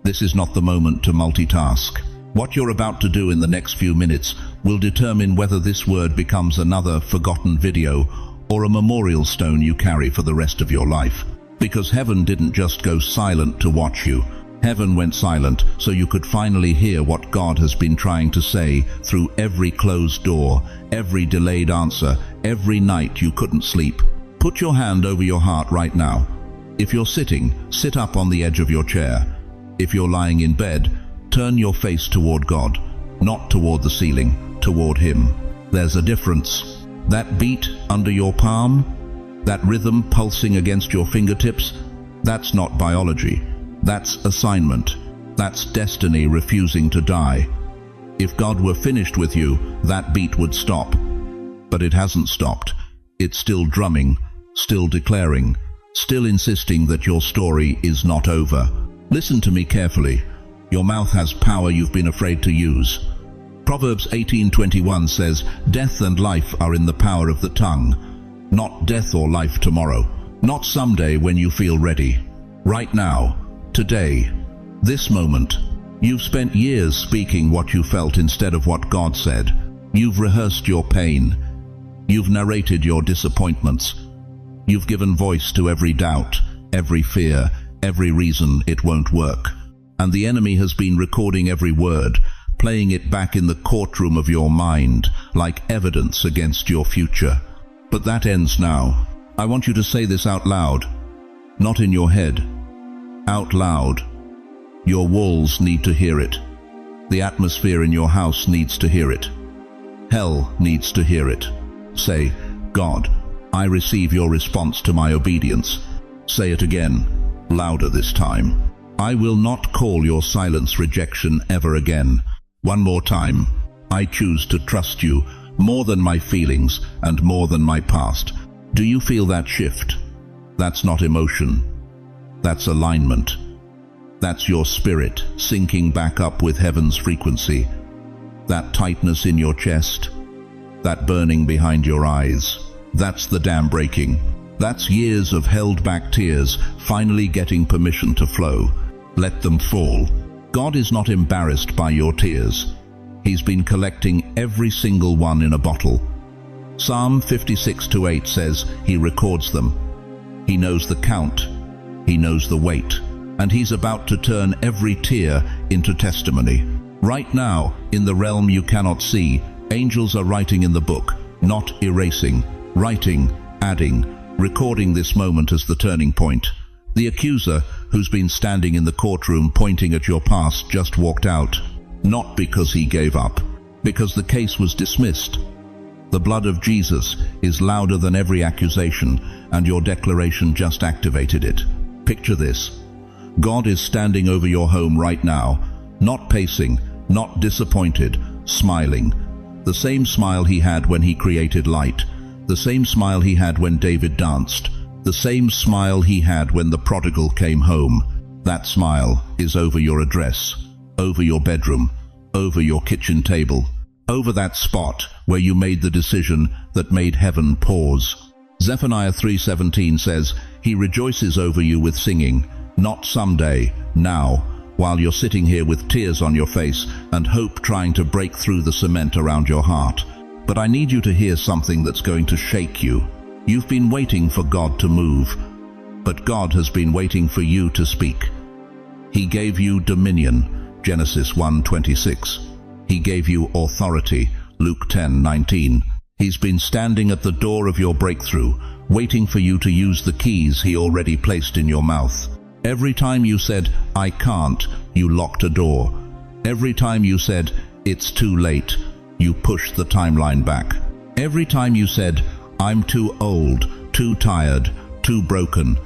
This is not the moment to multitask. What you're about to do in the next few minutes will determine whether this word becomes another forgotten video or a memorial stone you carry for the rest of your life. Because heaven didn't just go silent to watch you. Heaven went silent so you could finally hear what God has been trying to say through every closed door, every delayed answer, every night you couldn't sleep. Put your hand over your heart right now. If you're sitting, sit up on the edge of your chair. If you're lying in bed, turn your face toward God, not toward the ceiling, toward Him. There's a difference. That beat under your palm, that rhythm pulsing against your fingertips, that's not biology. That's assignment. That's destiny refusing to die. If God were finished with you, that beat would stop. But it hasn't stopped. It's still drumming, still declaring, still insisting that your story is not over. Listen to me carefully. Your mouth has power you've been afraid to use. Proverbs 18:21 says, "Death and life are in the power of the tongue." Not death or life tomorrow. Not someday when you feel ready. Right now. Today. This moment. You've spent years speaking what you felt instead of what God said. You've rehearsed your pain. You've narrated your disappointments. You've given voice to every doubt, every fear, every reason it won't work. And the enemy has been recording every word, playing it back in the courtroom of your mind, like evidence against your future. But that ends now. I want you to say this out loud, not in your head. Out loud. Your walls need to hear it. The atmosphere in your house needs to hear it. Hell needs to hear it. Say, "God, I receive your response to my obedience." Say it again, louder this time. "I will not call your silence rejection ever again." One more time. "I choose to trust you more than my feelings and more than my past." Do you feel that shift? That's not emotion. That's alignment. That's your spirit syncing back up with heaven's frequency. That tightness in your chest, that burning behind your eyes, that's the dam breaking. That's years of held back tears finally getting permission to flow. Let them fall. God is not embarrassed by your tears. He's been collecting every single one in a bottle. Psalm 56:8 says He records them. He knows the count. He knows the weight. And He's about to turn every tear into testimony. Right now, in the realm you cannot see, angels are writing in the book, not erasing, writing, adding, recording this moment as the turning point. The accuser, who's been standing in the courtroom pointing at your past, just walked out. Not because he gave up, because the case was dismissed. The blood of Jesus is louder than every accusation, and your declaration just activated it. Picture this. God is standing over your home right now, not pacing, not disappointed, smiling. The same smile He had when He created light, the same smile He had when David danced, the same smile He had when the prodigal came home. That smile is over your address, over your bedroom, over your kitchen table, over that spot where you made the decision that made heaven pause. Zephaniah 3:17 says, He rejoices over you with singing, not someday, now, while you're sitting here with tears on your face and hope trying to break through the cement around your heart. But I need you to hear something that's going to shake you. You've been waiting for God to move, but God has been waiting for you to speak. He gave you dominion, Genesis 1:26. He gave you authority, Luke 10:19. He's been standing at the door of your breakthrough, waiting for you to use the keys he already placed in your mouth. Every time you said, "I can't," you locked a door. Every time you said, "It's too late," you pushed the timeline back. Every time you said, "I'm too old, too tired, too broken,"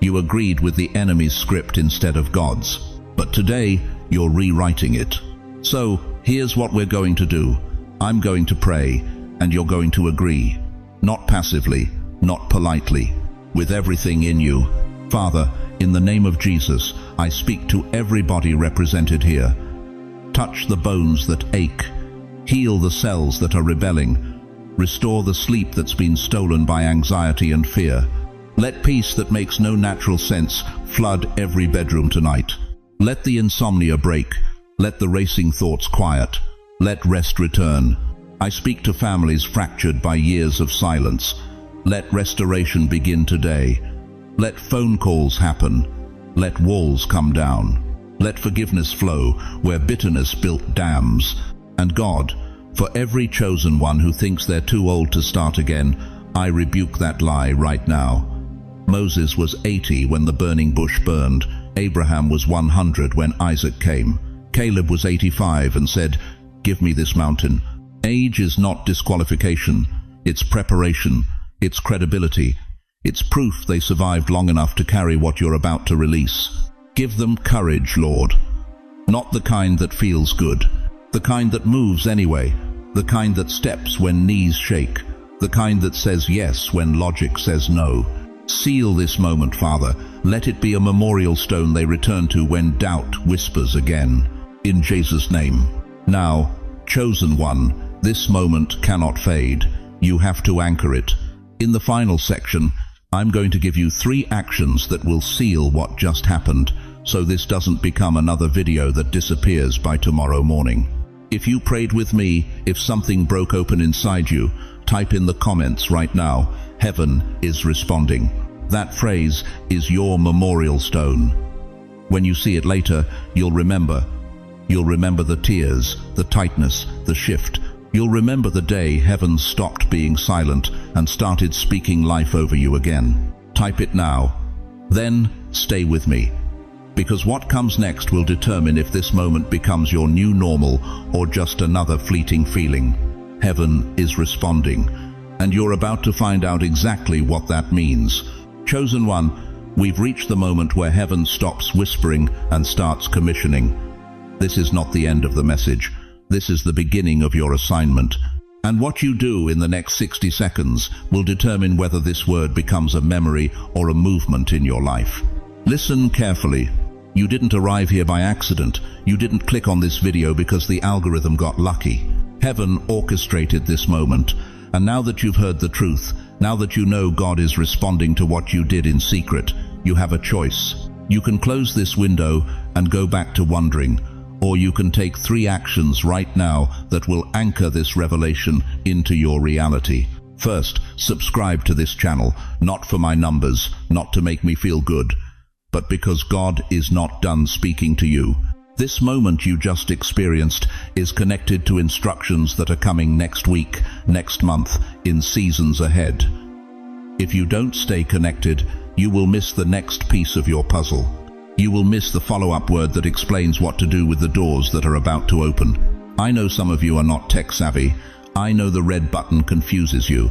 you agreed with the enemy's script instead of God's. But today, you're rewriting it. So, here's what we're going to do. I'm going to pray, and you're going to agree. Not passively, not politely, with everything in you. Father, in the name of Jesus, I speak to everybody represented here. Touch the bones that ache. Heal the cells that are rebelling. Restore the sleep that's been stolen by anxiety and fear. Let peace that makes no natural sense flood every bedroom tonight. Let the insomnia break. Let the racing thoughts quiet. Let rest return. I speak to families fractured by years of silence. Let restoration begin today. Let phone calls happen. Let walls come down. Let forgiveness flow where bitterness built dams. And God, for every chosen one who thinks they're too old to start again, I rebuke that lie right now. Moses was 80 when the burning bush burned. Abraham was 100 when Isaac came. Caleb was 85 and said, "Give me this mountain." Age is not disqualification. It's preparation. It's credibility. It's proof they survived long enough to carry what you're about to release. Give them courage, Lord. Not the kind that feels good. The kind that moves anyway. The kind that steps when knees shake. The kind that says yes when logic says no. Seal this moment, Father. Let it be a memorial stone they return to when doubt whispers again. In Jesus' name. Now, chosen one, this moment cannot fade. You have to anchor it. In the final section, I'm going to give you 3 actions that will seal what just happened, so this doesn't become another video that disappears by tomorrow morning. If you prayed with me, if something broke open inside you, type in the comments right now, "Heaven is responding." That phrase is your memorial stone. When you see it later, you'll remember. You'll remember the tears, the tightness, the shift. You'll remember the day heaven stopped being silent and started speaking life over you again. Type it now. Then stay with me, because what comes next will determine if this moment becomes your new normal or just another fleeting feeling. Heaven is responding, and you're about to find out exactly what that means. Chosen one, we've reached the moment where heaven stops whispering and starts commissioning. This is not the end of the message. This is the beginning of your assignment. And what you do in the next 60 seconds will determine whether this word becomes a memory or a movement in your life. Listen carefully. You didn't arrive here by accident. You didn't click on this video because the algorithm got lucky. Heaven orchestrated this moment. And now that you've heard the truth, now that you know God is responding to what you did in secret, you have a choice. You can close this window and go back to wondering, or you can take 3 actions right now that will anchor this revelation into your reality. First, subscribe to this channel, not for my numbers, not to make me feel good, but because God is not done speaking to you. This moment you just experienced is connected to instructions that are coming next week, next month, in seasons ahead. If you don't stay connected, you will miss the next piece of your puzzle. You will miss the follow-up word that explains what to do with the doors that are about to open. I know some of you are not tech-savvy. I know the red button confuses you.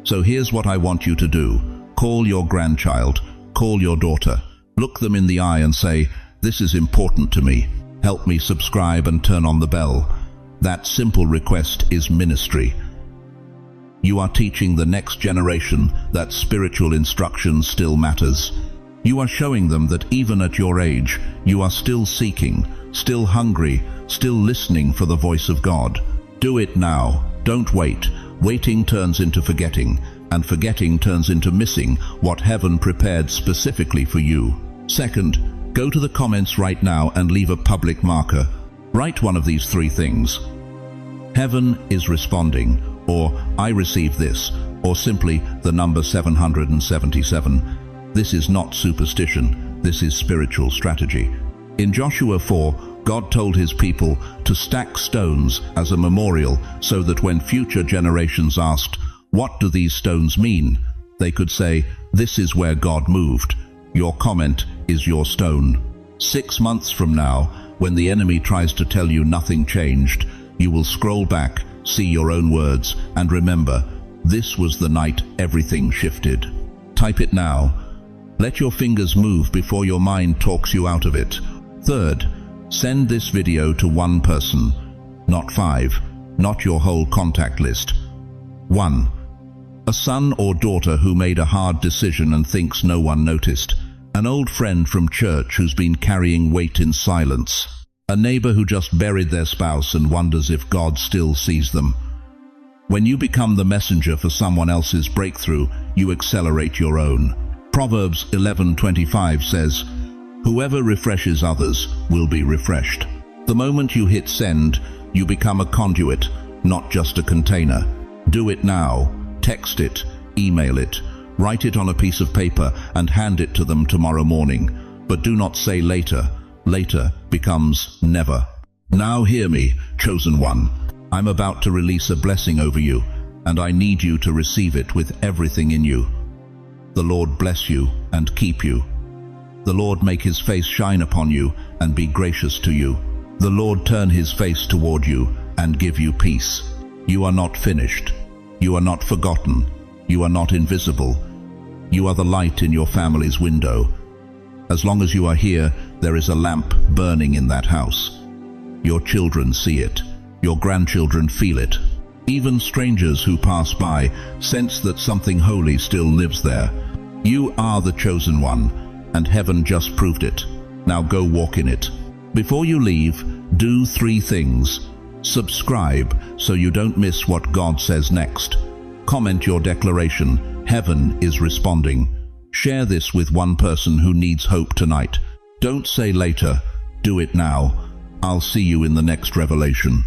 So here's what I want you to do. Call your grandchild. Call your daughter. Look them in the eye and say, "This is important to me. Help me subscribe and turn on the bell." That simple request is ministry. You are teaching the next generation that spiritual instruction still matters. You are showing them that even at your age, you are still seeking, still hungry, still listening for the voice of God. Do it now. Don't wait. Waiting turns into forgetting, and forgetting turns into missing what heaven prepared specifically for you. Second, go to the comments right now and leave a public marker. Write one of these 3 things. Heaven is responding, or I received this, or simply the number 777. This is not superstition, this is spiritual strategy. In Joshua 4, God told his people to stack stones as a memorial so that when future generations asked, "What do these stones mean?" they could say, "This is where God moved. Your comment is your stone." 6 months from now, when the enemy tries to tell you nothing changed, you will scroll back, see your own words, and remember, this was the night everything shifted. Type it now. Let your fingers move before your mind talks you out of it. Third, send this video to one person, not 5, not your whole contact list. 1. A son or daughter who made a hard decision and thinks no one noticed. An old friend from church who's been carrying weight in silence. A neighbor who just buried their spouse and wonders if God still sees them. When you become the messenger for someone else's breakthrough, you accelerate your own. Proverbs 11:25 says, "Whoever refreshes others will be refreshed." The moment you hit send, you become a conduit, not just a container. Do it now. Text it, email it, write it on a piece of paper and hand it to them tomorrow morning. But do not say later. Later becomes never. Now hear me, chosen one. I'm about to release a blessing over you, and I need you to receive it with everything in you. The Lord bless you and keep you. The Lord make his face shine upon you and be gracious to you. The Lord turn his face toward you and give you peace. You are not finished. You are not forgotten. You are not invisible. You are the light in your family's window. As long as you are here, there is a lamp burning in that house. Your children see it. Your grandchildren feel it. Even strangers who pass by sense that something holy still lives there. You are the chosen one, and heaven just proved it. Now go walk in it. Before you leave, do 3 things. Subscribe so you don't miss what God says next. Comment your declaration. Heaven is responding. Share this with one person who needs hope tonight. Don't say later. Do it now. I'll see you in the next revelation.